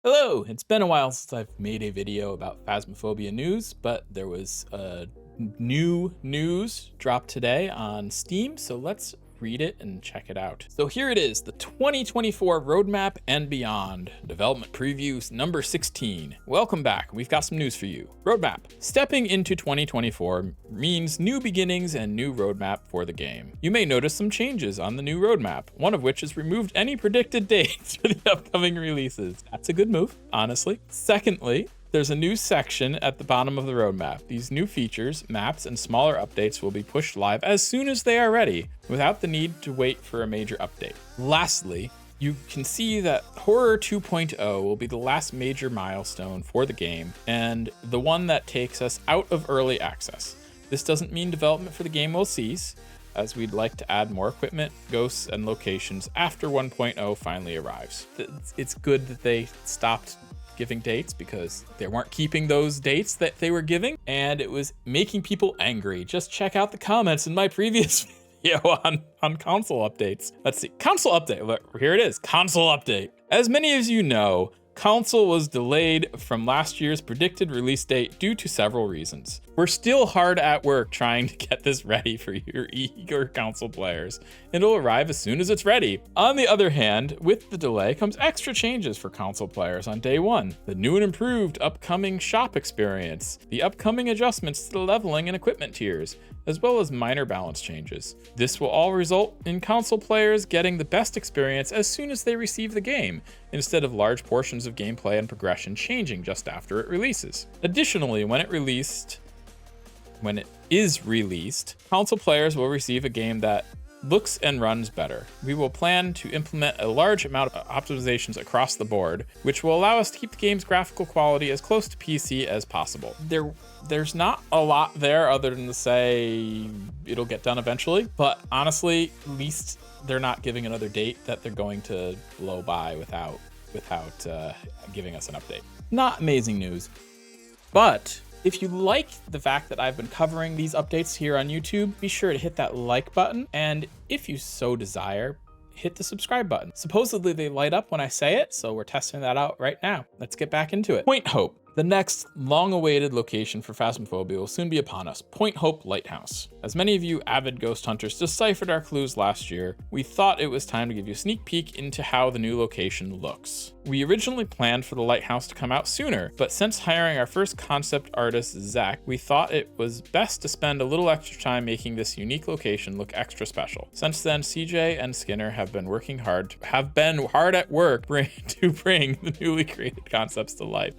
Hello! It's been a while since I've made a video about Phasmophobia news, but there was new news dropped today on Steam, so let's read it and check it out. So here it is, the 2024 Roadmap and Beyond, Development Previews number 16. Welcome back, we've got some news for you. Roadmap. Stepping into 2024 means new beginnings and new roadmap for the game. You may notice some changes on the new roadmap, one of which has removed any predicted dates for the upcoming releases. That's a good move, honestly. Secondly, there's a new section at the bottom of the roadmap. These new features, maps, and smaller updates will be pushed live as soon as they are ready, without the need to wait for a major update. Lastly, you can see that Horror 2.0 will be the last major milestone for the game, and the one that takes us out of early access. This doesn't mean development for the game will cease, as we'd like to add more equipment, ghosts, and locations after 1.0 finally arrives. It's good that they stopped giving dates because they weren't keeping those dates that they were giving, and it was making people angry. Just check out the comments in my previous video on console updates. Let's see, console update, look, here it is, console update. As many of you know, console was delayed from last year's predicted release date due to several reasons. We're still hard at work trying to get this ready for your eager console players, and it'll arrive as soon as it's ready. On the other hand, with the delay comes extra changes for console players on day one. The new and improved upcoming shop experience, the upcoming adjustments to the leveling and equipment tiers, as well as minor balance changes. This will all result in console players getting the best experience as soon as they receive the game, instead of large portions of gameplay and progression changing just after it releases. Additionally, when it is released, console players will receive a game that looks and runs better. We will plan to implement a large amount of optimizations across the board, which will allow us to keep the game's graphical quality as close to PC as possible. There's not a lot there other than to say it'll get done eventually, but honestly, at least they're not giving another date that they're going to blow by without giving us an update. Not amazing news, but if you like the fact that I've been covering these updates here on YouTube, be sure to hit that like button, and if you so desire, hit the subscribe button. Supposedly they light up when I say it, so we're testing that out right now. Let's get back into it. Point Hope. The next long-awaited location for Phasmophobia will soon be upon us, Point Hope Lighthouse. As many of you avid ghost hunters deciphered our clues last year, we thought it was time to give you a sneak peek into how the new location looks. We originally planned for the lighthouse to come out sooner, but since hiring our first concept artist, Zach, we thought it was best to spend a little extra time making this unique location look extra special. Since then, CJ and Skinner have been hard at work to bring the newly created concepts to life.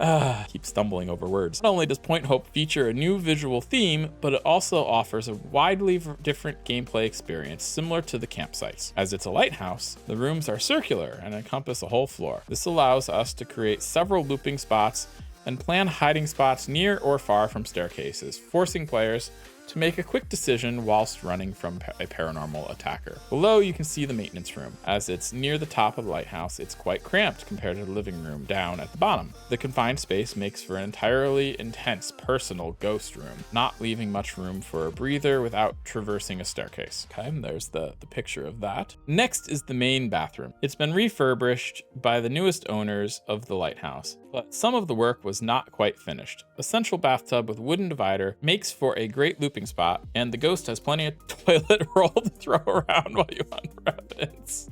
Keep stumbling over words. Not only does Point Hope feature a new visual theme, but it also offers a widely different gameplay experience similar to the campsites. As it's a lighthouse, the rooms are circular and encompass a whole floor. This allows us to create several looping spots and plan hiding spots near or far from staircases, forcing players to make a quick decision whilst running from a paranormal attacker. Below, you can see the maintenance room. As it's near the top of the lighthouse, it's quite cramped compared to the living room down at the bottom. The confined space makes for an entirely intense personal ghost room, not leaving much room for a breather without traversing a staircase. Okay, and there's the picture of that. Next is the main bathroom. It's been refurbished by the newest owners of the lighthouse, but some of the work was not quite finished. A central bathtub with wooden divider makes for a great looping spot, and the ghost has plenty of toilet roll to throw around while you hunt for evidence.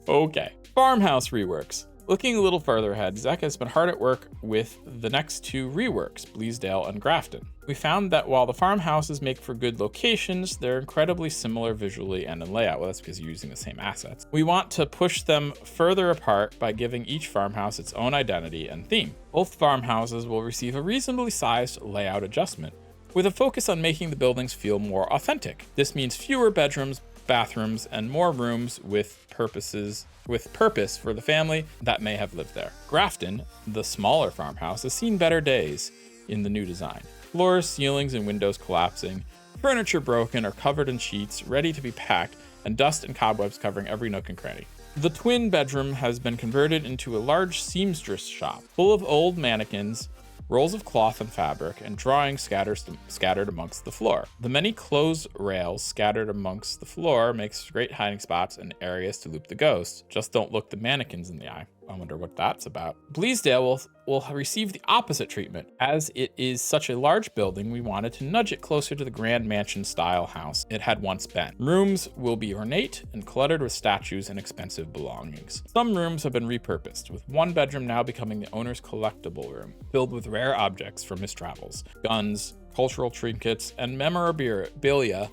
Okay. Farmhouse reworks. Looking a little further ahead, Zach has been hard at work with the next two reworks, Bleasdale and Grafton. We found that while the farmhouses make for good locations, they're incredibly similar visually and in layout. Well, that's because you're using the same assets. We want to push them further apart by giving each farmhouse its own identity and theme. Both farmhouses will receive a reasonably sized layout adjustment, with a focus on making the buildings feel more authentic. This means fewer bedrooms, bathrooms, and more rooms with purpose for the family that may have lived there. Grafton, the smaller farmhouse, has seen better days in the new design. Floors, ceilings, and windows collapsing, furniture broken or covered in sheets, ready to be packed, and dust and cobwebs covering every nook and cranny. The twin bedroom has been converted into a large seamstress shop, full of old mannequins, rolls of cloth and fabric, and drawings scattered amongst the floor. The many clothes rails scattered amongst the floor makes great hiding spots and areas to loop the ghost. Just don't look the mannequins in the eye. I wonder what that's about. Bleasdale will receive the opposite treatment. As it is such a large building, we wanted to nudge it closer to the grand mansion style house it had once been. Rooms will be ornate and cluttered with statues and expensive belongings. Some rooms have been repurposed, with one bedroom now becoming the owner's collectible room, filled with rare objects from his travels, guns, cultural trinkets, and memorabilia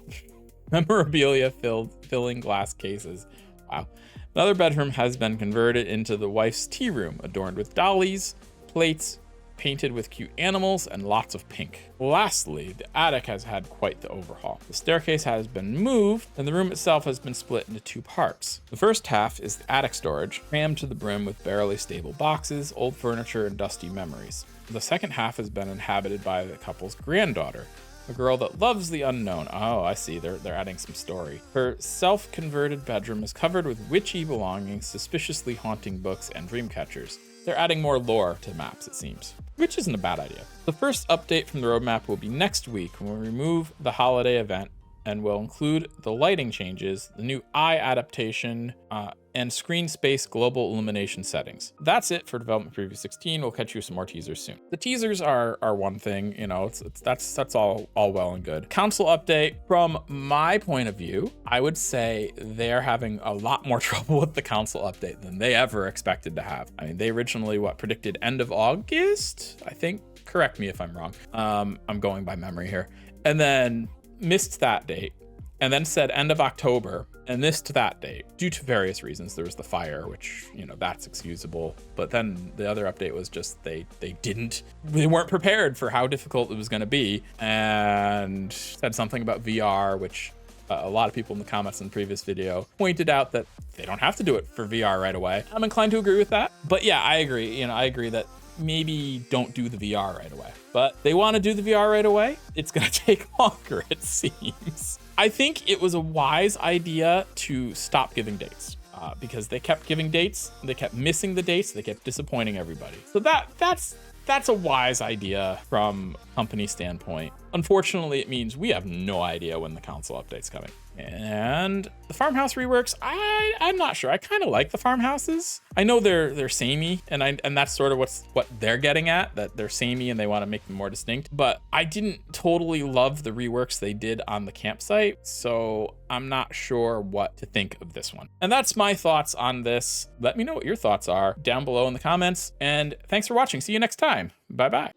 filling glass cases. Wow. Another bedroom has been converted into the wife's tea room, adorned with dollies, plates, painted with cute animals, and lots of pink. Lastly, the attic has had quite the overhaul. The staircase has been moved, and the room itself has been split into 2 parts. The first half is the attic storage, crammed to the brim with barely stable boxes, old furniture, and dusty memories. The second half has been inhabited by the couple's granddaughter, a girl that loves the unknown. Oh, I see. They're adding some story. Her self-converted bedroom is covered with witchy belongings, suspiciously haunting books, and dream catchers. They're adding more lore to maps, it seems, which isn't a bad idea. The first update from the roadmap will be next week when we remove the holiday event and will include the lighting changes, the new eye adaptation, and screen space global illumination settings. That's it for development preview 16. We'll catch you with some more teasers soon. The teasers are one thing, you know, that's all well and good. Council update, from my point of view, I would say they're having a lot more trouble with the council update than they ever expected to have. I mean, they originally predicted end of August, I think. Correct me if I'm wrong. I'm going by memory here. And then missed that date, and then said end of October and missed that date due to various reasons. There was the fire, which, you know, that's excusable. But then the other update was just they weren't prepared for how difficult it was going to be, and said something about VR, which a lot of people in the comments in the previous video pointed out that they don't have to do it for VR right away. I'm inclined to agree with that. But yeah, I agree. You know, I agree that maybe don't do the VR right away, but they want to do the VR right away. It's going to take longer, it seems. I think it was a wise idea to stop giving dates because they kept giving dates, they kept missing the dates, they kept disappointing everybody. So that's a wise idea from a company standpoint. Unfortunately, it means we have no idea when the console update's coming. And the farmhouse reworks, I'm not sure. I kind of like the farmhouses. I know they're samey, and that's sort of what they're getting at, that they're samey and they want to make them more distinct. But I didn't totally love the reworks they did on the campsite, so I'm not sure what to think of this one. And that's my thoughts on this. Let me know what your thoughts are down below in the comments, and thanks for watching. See you next time. Bye-bye.